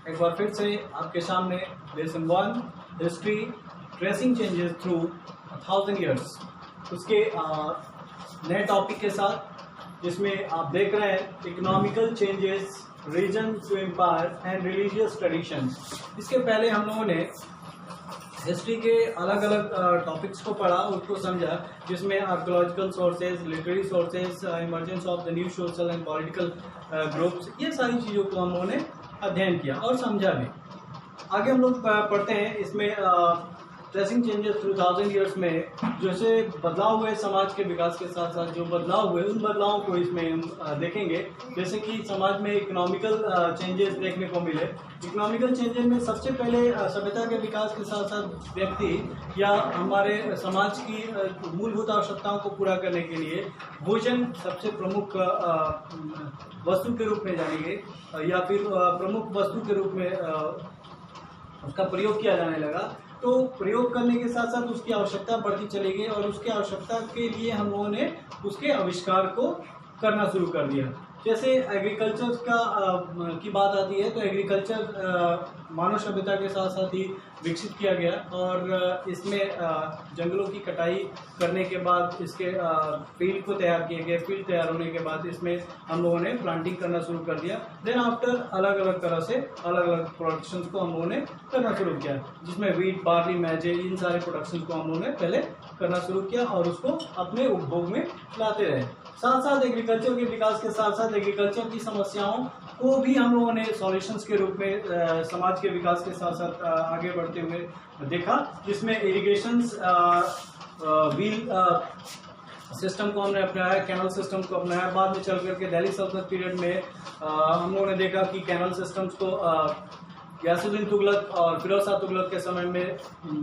एक बार फिर से आपके सामने lesson 1 history tracing changes through 1000 years उसके नए टॉपिक के साथ, जिसमें आप देख रहे हैं economical changes, region to empire and religious traditions. इसके पहले हम लोगों ने हिस्ट्री के अलग अलग टॉपिक्स को पढ़ा, उसको समझा, जिसमें archaeological sources, literary sources, emergence of the new social and political groups, ये सारी चीज़ों को हम लोगों ने अध्ययन किया और समझा भी। आगे हम लोग पढ़ते हैं इसमें ट्रेसिंग चेंजेस थ्रू 1000 ईयर्स में जैसे बदलाव हुए समाज के विकास के साथ साथ जो बदलाव हुए उन बदलावों को इसमें हम देखेंगे। जैसे कि समाज में इकोनॉमिकल चेंजेस देखने को मिले। इकोनॉमिकल चेंजेस में सबसे पहले सभ्यता के विकास के साथ साथ व्यक्ति या हमारे समाज की मूलभूत आवश्यकताओं को पूरा करने के लिए भोजन सबसे प्रमुख वस्तु के रूप में जानी गई या फिर प्रमुख वस्तु के रूप में उसका प्रयोग किया जाने लगा। तो प्रयोग करने के साथ साथ उसकी आवश्यकता बढ़ती चली गई और उसकी आवश्यकता के लिए हम लोगों ने उसके आविष्कार को करना शुरू कर दिया। जैसे एग्रीकल्चर की बात आती है तो एग्रीकल्चर मानव सभ्यता के साथ साथ ही विकसित किया गया और इसमें जंगलों की कटाई करने के बाद इसके फील्ड को तैयार किए गए। फील्ड तैयार होने के बाद इसमें हम लोगों ने प्लांटिंग करना शुरू कर दिया। देन आफ्टर अलग अलग तरह से अलग अलग प्रोडक्शंस को हम लोगों ने करना शुरू किया, जिसमें वीट, बार्ली, मैजे, इन सारे प्रोडक्शन को हम लोगों ने पहले करना शुरू किया और उसको अपने उपभोग में लाते रहे। साथ साथ एग्रीकल्चर के विकास के साथ साथ एग्रीकल्चर की समस्याओं को भी हम लोगों ने सॉल्यूशंस के रूप में समाज के विकास के साथ साथ आगे बढ़ते हुए देखा, जिसमें इरिगेशंस व्हील सिस्टम को हमने अपनाया, कैनल सिस्टम को अपनाया। बाद में चल करके दिल्ली सल्तनत पीरियड में हम लोगों ने देखा कि कैनल सिस्टम्स को गयासुद्दीन तुगलक और फिरोज शाह तुगलक के समय में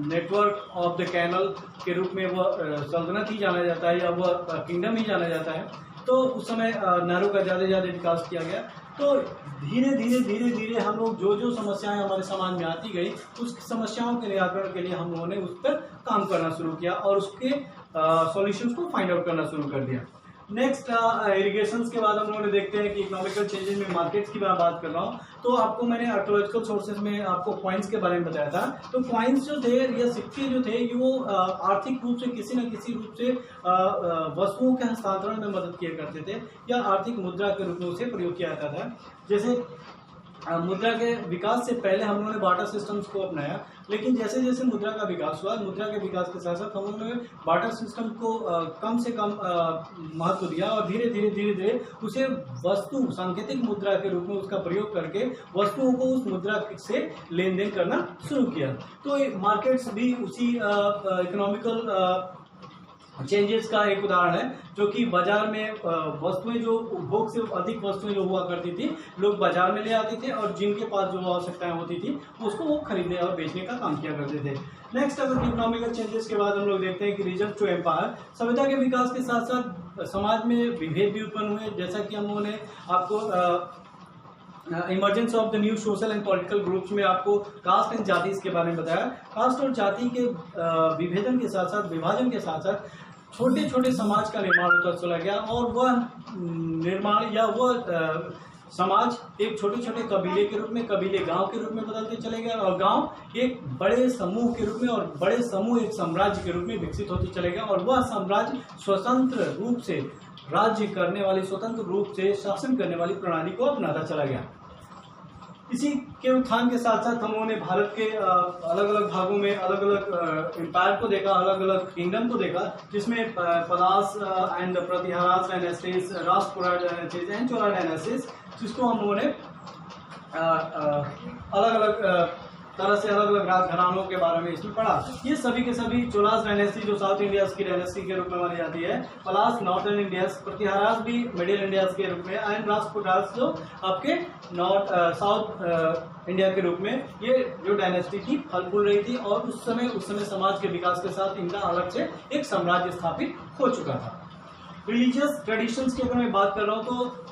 नेटवर्क ऑफ द कैनल के रूप में वह सल्तनत ही जाना जाता है या वह किंगडम ही जाना जाता है। तो उस समय नहरों का ज़्यादा विकास किया गया। तो धीरे धीरे हम लोग जो समस्याएं हमारे समाज में आती गई उस समस्याओं के निराकरण के लिए हम लोगों ने उस पर काम करना शुरू किया और उसके सॉल्यूशंस को फाइंड आउट करना शुरू कर दिया। नेक्स्ट इरिगेशंस के बाद हम लोगों ने देखते हैं कि इकोनॉमिकल चेंजेस में मार्केट्स की मैं बात कर रहा हूँ। तो आपको मैंने आर्कोलॉजिकल सोर्सेज में आपको कॉइन्स के बारे में बताया था। तो कॉइन्स जो थे या सिक्के जो थे वो आर्थिक रूप से किसी न किसी रूप से वस्तुओं के हस्तांतरण में मदद किया करते थे या आर्थिक मुद्रा के रूप में उसे प्रयोग किया जाता था। जैसे मुद्रा के विकास से पहले हम लोगों ने बार्टर सिस्टम्स को अपनाया, लेकिन जैसे जैसे मुद्रा का विकास हुआ, मुद्रा के विकास के साथ साथ हम लोगों ने बार्टर सिस्टम को कम से कम महत्व दिया और धीरे धीरे उसे वस्तु सांकेतिक मुद्रा के रूप में उसका प्रयोग करके वस्तुओं को उस मुद्रा से लेन देन करना शुरू किया। तो मार्केट्स भी उसी इकोनॉमिकल चेंजेस का एक उदाहरण है, जो कि बाजार में वस्तुएं जो उपभोग से अधिक वस्तुएं जो हुआ करती थी लोग बाजार में ले आते थे और जिनके पास जो आवश्यकताएं होती थी उसको वो खरीदने और बेचने का काम किया करते थे। नेक्स्ट अगर इकोनॉमिकल चेंजेस के बाद हम लोग देखते हैं कि रीजन टू एम्पायर, सभ्यता के विकास के साथ साथ समाज में विभेद भी उत्पन्न हुए। जैसा कि हम लोगों ने आपको emergence of the new social and political groups में आपको कास्ट एंड जाति के बारे में बताया। कास्ट और जाति के विभेदन के साथ साथ विभाजन के साथ साथ छोटे छोटे समाज का निर्माण होता चला गया और वह निर्माण या वह समाज एक छोटे छोटे कबीले के रूप में, कबीले गांव के रूप में बदलते चले गए और गांव एक बड़े समूह के रूप में और बड़े समूह एक साम्राज्य के रूप में विकसित होते चले गए और वह साम्राज्य स्वतंत्र रूप से राज्य करने वाली, स्वतंत्र रूप से शासन करने वाली प्रणाली को अपनाता चला गया। इसी के उत्थान के साथ साथ हम लोगों ने भारत के अलग अलग भागों में अलग अलग एम्पायर को देखा, अलग अलग किंगडम को देखा, जिसमें Palas and Pratiharas dynasties, Rashtrakuta dynasties and Chola dynasties, जिसको हम लोगों ने अलग अलग तरह से अलग अलग राजघरानों के बारे में इसमें पढ़ा। ये सभी के सभी चोलास डायनेस्टी जो साउथ इंडिया की डायनेस्टी के रूप में मानी जाती है, पलास नॉर्थर्न इंडिया, प्रतिहारास भी मिडिल इंडिया के रूप में एंड राष्ट्रकूटास जो आपके साउथ इंडिया के रूप में, ये जो डायनेस्टी थी फल फूल रही थी और उस समय समाज के विकास के साथ इनका अलग से एक साम्राज्य स्थापित हो चुका था। रिलीजियस ट्रेडिशंस की अगर मैं बात कर रहा हूँ तो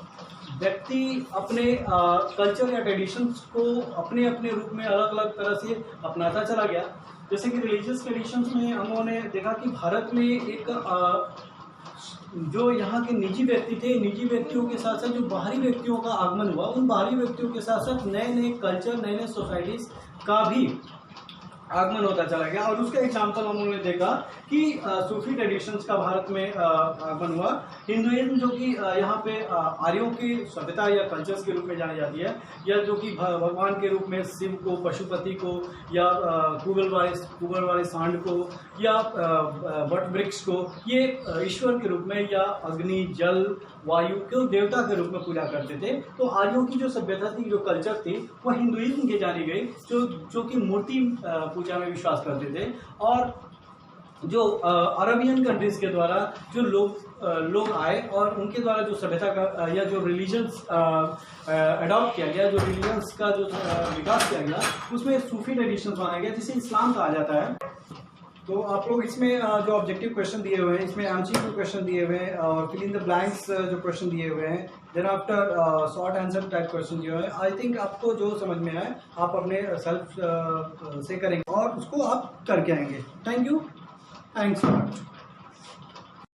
व्यक्ति अपने कल्चर या ट्रेडिशंस को अपने अपने रूप में अलग अलग तरह से अपनाता चला गया। जैसे कि रिलीजियस ट्रेडिशंस में हम लोगों ने देखा कि भारत में एक जो यहाँ के निजी व्यक्ति थे, निजी व्यक्तियों के साथ साथ जो बाहरी व्यक्तियों का आगमन हुआ, उन बाहरी व्यक्तियों के साथ साथ नए नए कल्चर, नए नए सोसाइटीज़ का भी आगमन होता चला गया। और उसका एग्जाम्पल हम लोगों ने देखा कि सूफी ट्रेडिशंस का भारत में आगमन हुआ। हिंदुइज्म जो कि यहाँ पे आर्यों की सभ्यता या कल्चर्स के रूप में जानी जाती है, या जो कि भगवान के रूप में शिव को, पशुपति को, या कुबल वाले सांड को, या वट वृक्ष को ये ईश्वर के रूप में, या अग्नि, जल, वायु को देवता के रूप में पूजा करते थे। तो आर्यों की जो सभ्यता थी, जो कल्चर थी, वो हिंदुइज्म की जानी गई, जो कि मूर्ति पूजा में विश्वास करते थे। और जो अरबियन कंट्रीज के द्वारा जो लोग आए और उनके द्वारा जो सभ्यता का या जो रिलीजन्स अडॉप्ट किया गया, जो रिलीजन्स का जो विकास किया गया, उसमें सूफी ट्रेडिशंस माना गया, जिसे इस्लाम कहा जाता है। तो आप लोग इसमें जो ऑब्जेक्टिव क्वेश्चन दिए हुए हैं, इसमें एमसीक्यू क्वेश्चन दिए हुए हैं और फिल इन द ब्लैंक्स जो क्वेश्चन दिए हुए हैं, then after short answer type question दिए हुए हैं। आई थिंक आपको जो समझ में आए आप अपने सेल्फ से करेंगे और उसको आप करके आएंगे। Thank you, thanks for